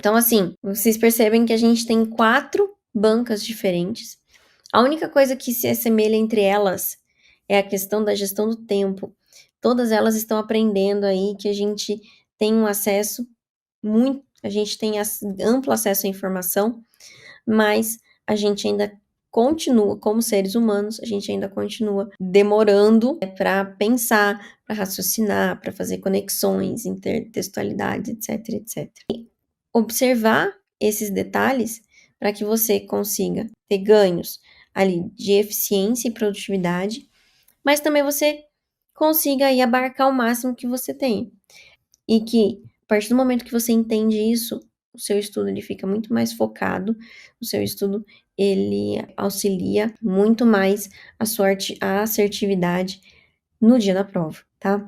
Então, assim, vocês percebem que a gente tem 4 bancas diferentes. A única coisa que se assemelha entre elas é a questão da gestão do tempo. Todas elas estão aprendendo aí que a gente tem um acesso a gente tem amplo acesso à informação, mas a gente ainda continua, como seres humanos, a gente ainda continua demorando para pensar, para raciocinar, para fazer conexões, intertextualidades, etc, etc. E observar esses detalhes para que você consiga ter ganhos ali de eficiência e produtividade, mas também você consiga aí abarcar o máximo que você tem. E que, a partir do momento que você entende isso, o seu estudo ele fica muito mais focado, o seu estudo ele auxilia muito mais a sua a assertividade no dia da prova, tá?